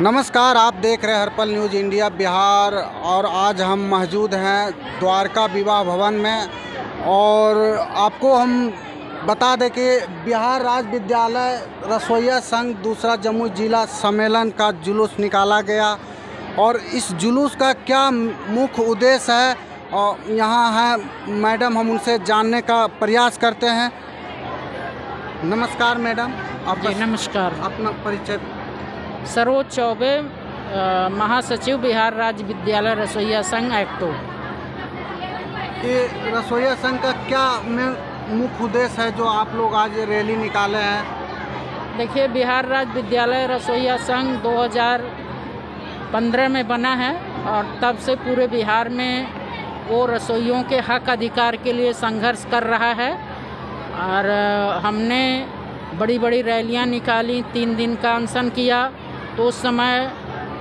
नमस्कार, आप देख रहे हैं हर्पल न्यूज़ इंडिया बिहार। और आज हम मौजूद हैं द्वारका विवाह भवन में। और आपको हम बता दें कि बिहार राज्य विद्यालय रसोइया संघ दूसरा जमुई जिला सम्मेलन का जुलूस निकाला गया। और इस जुलूस का क्या मुख्य उद्देश्य है, और यहाँ है मैडम, हम उनसे जानने का प्रयास करते हैं। नमस्कार मैडम, जी नमस्कार। अपना परिचय। सरोज चौबे, महासचिव बिहार राज्य विद्यालय रसोइया संघ एक्टो। ये रसोइया संघ का क्या मुख्य उद्देश्य है जो आप लोग आज रैली निकाले हैं? देखिए, बिहार राज्य विद्यालय रसोइया संघ 2015 में बना है और तब से पूरे बिहार में वो रसोइयों के हक अधिकार के लिए संघर्ष कर रहा है। और हमने बड़ी बड़ी रैलियां निकाली, 3 दिन का अनशन किया। तो उस समय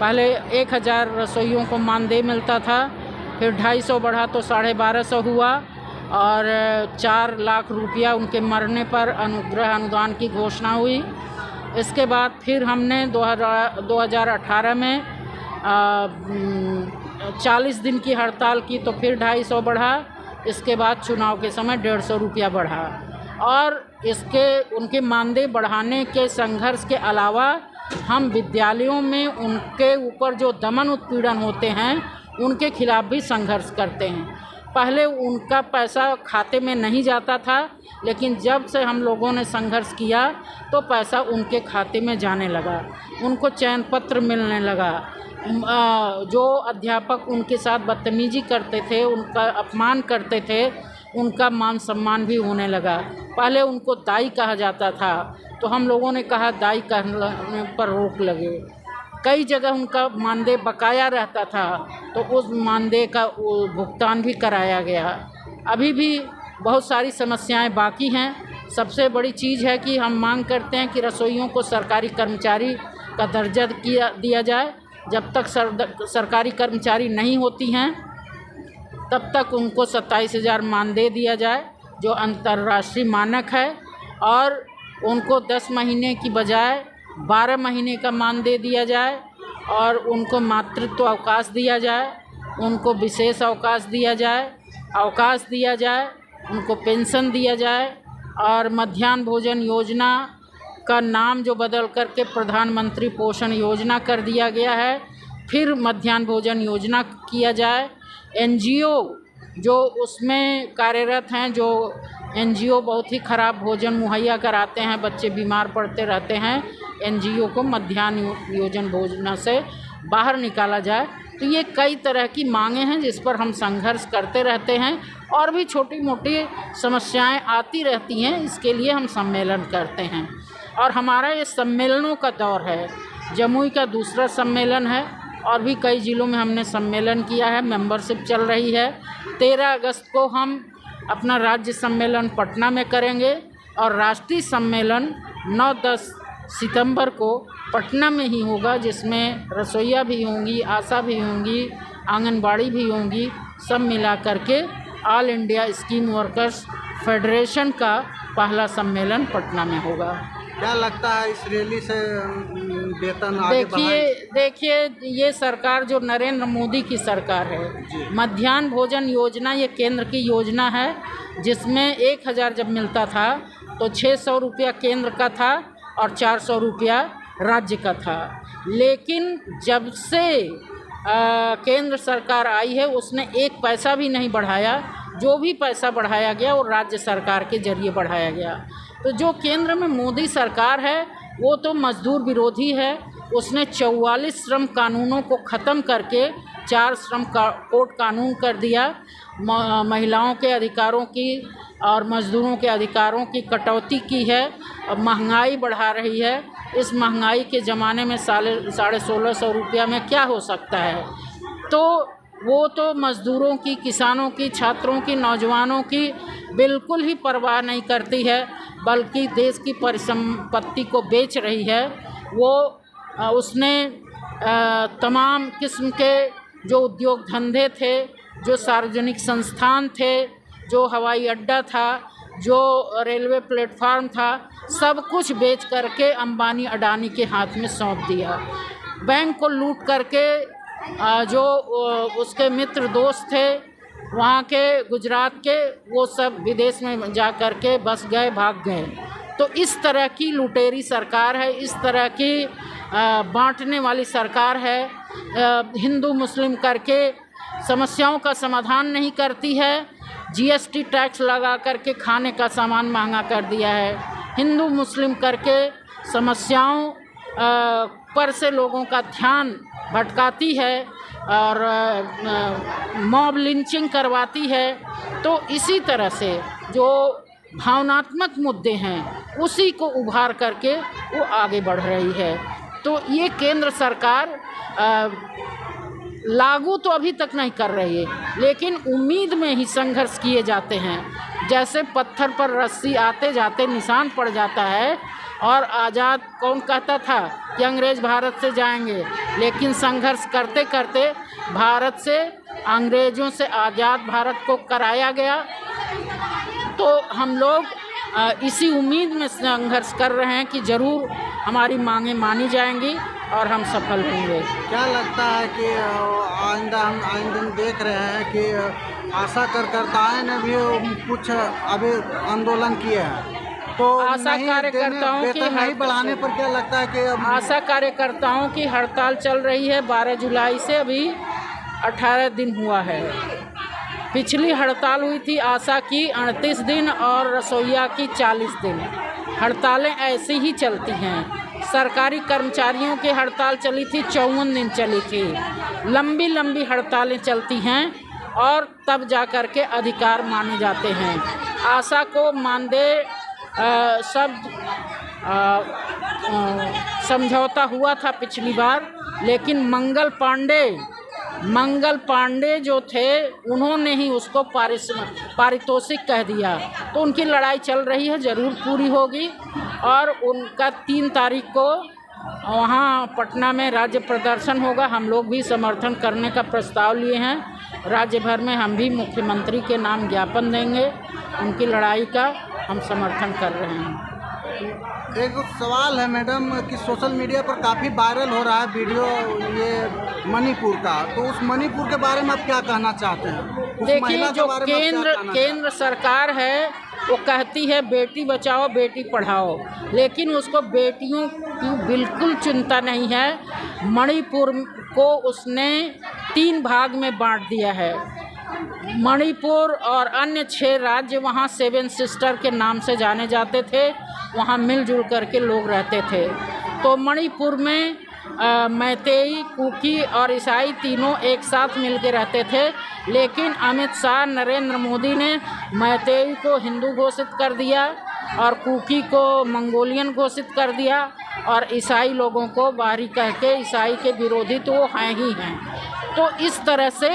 पहले 1000 रसोइयों को मानदेय मिलता था, फिर 250 बढ़ा तो 1250 हुआ, और 4 लाख रुपया उनके मरने पर अनुग्रह अनुदान की घोषणा हुई। इसके बाद फिर हमने 2018 में 40 दिन की हड़ताल की, तो फिर 250 बढ़ा। इसके बाद चुनाव के समय 150 रुपया बढ़ा। और उनके मानदेय बढ़ाने के संघर्ष के अलावा हम विद्यालयों में उनके ऊपर जो दमन उत्पीड़न होते हैं उनके खिलाफ भी संघर्ष करते हैं। पहले उनका पैसा खाते में नहीं जाता था, लेकिन जब से हम लोगों ने संघर्ष किया तो पैसा उनके खाते में जाने लगा, उनको चयन पत्र मिलने लगा। जो अध्यापक उनके साथ बदतमीजी करते थे, उनका अपमान करते थे, उनका मान सम्मान भी होने लगा। पहले उनको दाई कहा जाता था, तो हम लोगों ने कहा दाई कहने पर रोक लगे। कई जगह उनका मानदेय बकाया रहता था, तो उस मानदेय का भुगतान भी कराया गया। अभी भी बहुत सारी समस्याएं बाकी हैं। सबसे बड़ी चीज़ है कि हम मांग करते हैं कि रसोइयों को सरकारी कर्मचारी का दर्जा दिया जाए। जब तक सरकारी कर्मचारी नहीं होती हैं तब तक उनको 27,000 मानदेय दिया जाए, जो अंतर्राष्ट्रीय मानक है। और उनको 10 महीने की बजाय 12 महीने का मानदेय दिया जाए, और उनको मातृत्व अवकाश दिया जाए, उनको विशेष अवकाश दिया जाए, उनको पेंशन दिया जाए। और मध्याह्न भोजन योजना का नाम जो बदल करके प्रधानमंत्री पोषण योजना कर दिया गया है, फिर मध्याह्न भोजन योजना किया जाए। एनजीओ जो उसमें कार्यरत हैं, जो एनजीओ बहुत ही ख़राब भोजन मुहैया कराते हैं, बच्चे बीमार पड़ते रहते हैं, एनजीओ को मध्याह्न भोजन योजना से बाहर निकाला जाए। तो ये कई तरह की मांगें हैं जिस पर हम संघर्ष करते रहते हैं, और भी छोटी मोटी समस्याएं आती रहती हैं। इसके लिए हम सम्मेलन करते हैं, और हमारा ये सम्मेलनों का दौर है। जमुई का दूसरा सम्मेलन है, और भी कई ज़िलों में हमने सम्मेलन किया है, मेंबरशिप चल रही है। 13 अगस्त को हम अपना राज्य सम्मेलन पटना में करेंगे, और राष्ट्रीय सम्मेलन 9-10 सितंबर को पटना में ही होगा, जिसमें रसोइया भी होंगी, आशा भी होंगी, आंगनबाड़ी भी होंगी। सब मिला करके all India scheme workers federation का पहला सम्मेलन पटना में होगा। क्या लगता है इस रैली से वेतन आगे देखिए, ये सरकार जो नरेंद्र मोदी की सरकार है, मध्याह्न भोजन योजना ये केंद्र की योजना है, जिसमें 1000 जब मिलता था तो 600 रुपया केंद्र का था और 400 रुपया राज्य का था। लेकिन जब से केंद्र सरकार आई है, उसने 1 पैसा भी नहीं बढ़ाया। जो भी पैसा बढ़ाया गया वो राज्य सरकार के जरिए बढ़ाया गया। तो जो केंद्र में मोदी सरकार है वो तो मजदूर विरोधी है। उसने 44 श्रम कानूनों को ख़त्म करके 4 श्रम कोड कानून कर दिया। महिलाओं के अधिकारों की और मजदूरों के अधिकारों की कटौती की है। महंगाई बढ़ा रही है। इस महंगाई के ज़माने में 1650 रुपया में क्या हो सकता है? तो वो तो मज़दूरों की, किसानों की, छात्रों की, नौजवानों की बिल्कुल ही परवाह नहीं करती है, बल्कि देश की परिसंपत्ति को बेच रही है। उसने तमाम किस्म के जो उद्योग धंधे थे, जो सार्वजनिक संस्थान थे, जो हवाई अड्डा था, जो रेलवे प्लेटफार्म था, सब कुछ बेच करके अंबानी अडानी के हाथ में सौंप दिया। बैंक को लूट करके जो उसके मित्र दोस्त थे वहाँ के गुजरात के, वो सब विदेश में जा कर के बस गए, भाग गए। तो इस तरह की लुटेरी सरकार है, इस तरह की बांटने वाली सरकार है। हिंदू मुस्लिम करके समस्याओं का समाधान नहीं करती है। जीएसटी टैक्स लगा करके खाने का सामान महंगा कर दिया है। हिंदू मुस्लिम करके समस्याओं पर से लोगों का ध्यान भटकाती है और मॉब लिंचिंग करवाती है। तो इसी तरह से जो भावनात्मक मुद्दे हैं उसी को उभार करके वो आगे बढ़ रही है। तो ये केंद्र सरकार लागू तो अभी तक नहीं कर रही है, लेकिन उम्मीद में ही संघर्ष किए जाते हैं। जैसे पत्थर पर रस्सी आते जाते निशान पड़ जाता है। और आज़ाद कौन कहता था कि अंग्रेज़ भारत से जाएंगे, लेकिन संघर्ष करते करते भारत से, अंग्रेज़ों से आज़ाद भारत को कराया गया। तो हम लोग इसी उम्मीद में संघर्ष कर रहे हैं कि ज़रूर हमारी मांगें मानी जाएंगी और हम सफल होंगे। क्या लगता है कि आइंदा हम दिन देख रहे हैं कि आशा कार्यकर्ताओं ने भी कुछ अभी आंदोलन किए हैं, तो आशा कार्यकर्ताओं की नहीं बढ़ाने पर क्या लगता है कि आशा कार्यकर्ताओं की हड़ताल चल रही है 12 जुलाई से, अभी 18 दिन हुआ है। पिछली हड़ताल हुई थी आशा की 38 दिन और रसोइया की 40 दिन। हड़तालें ऐसी ही चलती हैं। सरकारी कर्मचारियों की हड़ताल चली थी 54 दिन चली थी। लंबी लंबी हड़तालें चलती हैं और तब जा कर के अधिकार माने जाते हैं। आशा को मानदेय शब्द समझौता हुआ था पिछली बार, लेकिन मंगल पांडे जो थे उन्होंने ही उसको पारितोषिक कह दिया। तो उनकी लड़ाई चल रही है, ज़रूर पूरी होगी। और उनका 3 तारीख को वहाँ पटना में राज्य प्रदर्शन होगा। हम लोग भी समर्थन करने का प्रस्ताव लिए हैं। राज्य भर में हम भी मुख्यमंत्री के नाम ज्ञापन देंगे। उनकी लड़ाई का हम समर्थन कर रहे हैं। एक सवाल है मैडम कि सोशल मीडिया पर काफ़ी वायरल हो रहा है वीडियो ये मणिपुर का, तो उस मणिपुर के बारे में आप क्या कहना चाहते हैं? देखिए, जो केंद्र सरकार है वो कहती है बेटी बचाओ बेटी पढ़ाओ, लेकिन उसको बेटियों की बिल्कुल चिंता नहीं है। मणिपुर को उसने 3 भाग में बांट दिया है। मणिपुर और अन्य 6 राज्य वहाँ 7 सिस्टर के नाम से जाने जाते थे। वहाँ मिलजुल करके लोग रहते थे। तो मणिपुर में मैतेई, कुकी और ईसाई तीनों एक साथ मिलकर रहते थे। लेकिन अमित शाह, नरेंद्र मोदी ने मैतेई को हिंदू घोषित कर दिया और कुकी को मंगोलियन घोषित कर दिया और ईसाई लोगों को बाहरी कह के ईसाई के विरोधी तो वो हैं ही हैं। तो इस तरह से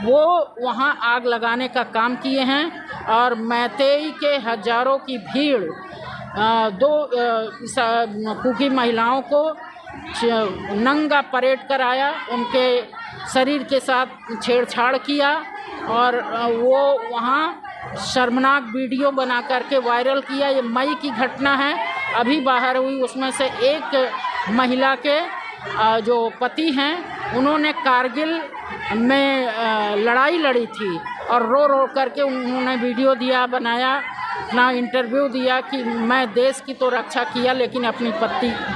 वो वहाँ आग लगाने का काम किए हैं और मैतेई के हजारों की भीड़ 2 कुकी महिलाओं को नंगा परेड कराया, उनके शरीर के साथ छेड़छाड़ किया और वो वहाँ शर्मनाक वीडियो बना करके वायरल किया। ये मई की घटना है, अभी बाहर हुई। उसमें से एक महिला के जो पति हैं उन्होंने कारगिल में लड़ाई लड़ी थी और रो रो करके उन्होंने वीडियो दिया, बनाया, अपना इंटरव्यू दिया कि मैं देश की तो रक्षा किया लेकिन अपनी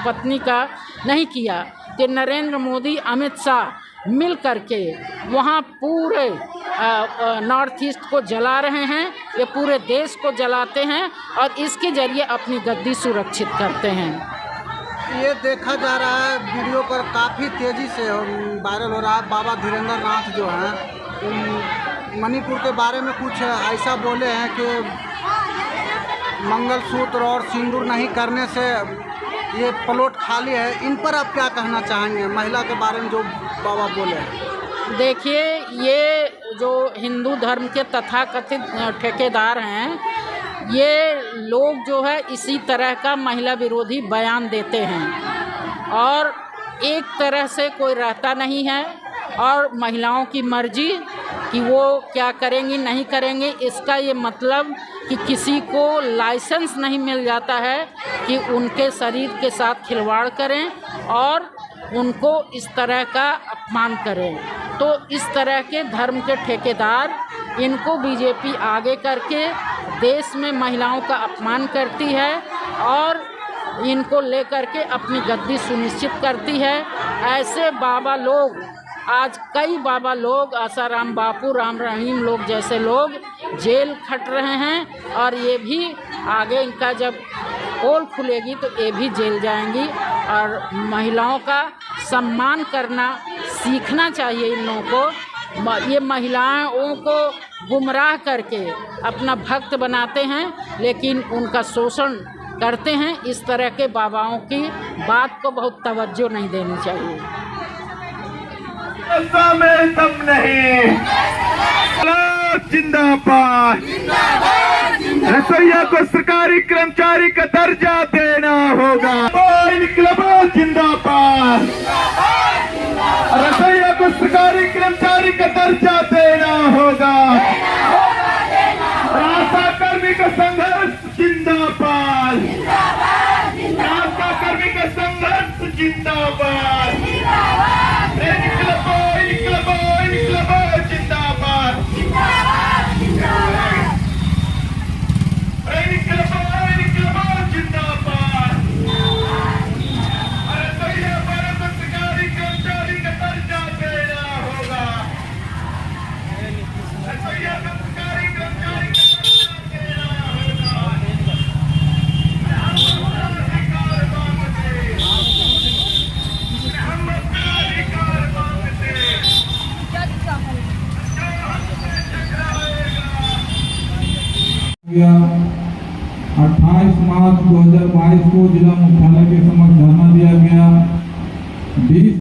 पत्नी का नहीं किया। कि नरेंद्र मोदी, अमित शाह मिल करके वहाँ पूरे नॉर्थ ईस्ट को जला रहे हैं। ये पूरे देश को जलाते हैं और इसके ज़रिए अपनी गद्दी सुरक्षित करते हैं। ये देखा जा रहा है वीडियो पर काफ़ी तेज़ी से वायरल हो रहा है। बाबा धीरेन्द्र नाथ जो हैं मणिपुर के बारे में कुछ ऐसा बोले हैं कि मंगलसूत्र और सिंदूर नहीं करने से ये प्लॉट खाली है। इन पर आप क्या कहना चाहेंगे, महिला के बारे में जो बाबा बोले हैं? देखिए, ये जो हिंदू धर्म के तथाकथित ठेकेदार हैं, ये लोग जो है इसी तरह का महिला विरोधी बयान देते हैं और एक तरह से कोई रहता नहीं है और महिलाओं की मर्जी कि वो क्या करेंगी नहीं करेंगी। इसका ये मतलब कि किसी को लाइसेंस नहीं मिल जाता है कि उनके शरीर के साथ खिलवाड़ करें और उनको इस तरह का अपमान करें। तो इस तरह के धर्म के ठेकेदार, इनको बीजेपी आगे करके देश में महिलाओं का अपमान करती है और इनको लेकर के अपनी गद्दी सुनिश्चित करती है। ऐसे बाबा लोग, आज कई बाबा लोग, आसाराम बापू, राम रहीम लोग जैसे लोग जेल खट रहे हैं और ये भी आगे इनका जब पोल खुलेगी तो ये भी जेल जाएंगी। और महिलाओं का सम्मान करना सीखना चाहिए इन लोगों को। ये महिलाओं को गुमराह करके अपना भक्त बनाते हैं, लेकिन उनका शोषण करते हैं। इस तरह के बाबाओं की बात को बहुत तवज्जो नहीं देनी चाहिए। में दम नहीं, जिंदाबाद। रसोइया को सरकारी कर्मचारी का दर्जा देना होगा। इनकलाब जिंदाबाद। रसोइया को सरकारी कर्मचारी का दर्जा देना होगा। आशा कर्मी का संघर्ष जिंदाबाद। आशा कर्मी का संघर्ष जिंदाबाद। गया 28 मार्च 2022 को जिला मुख्यालय के समक्ष धरना दिया गया। 20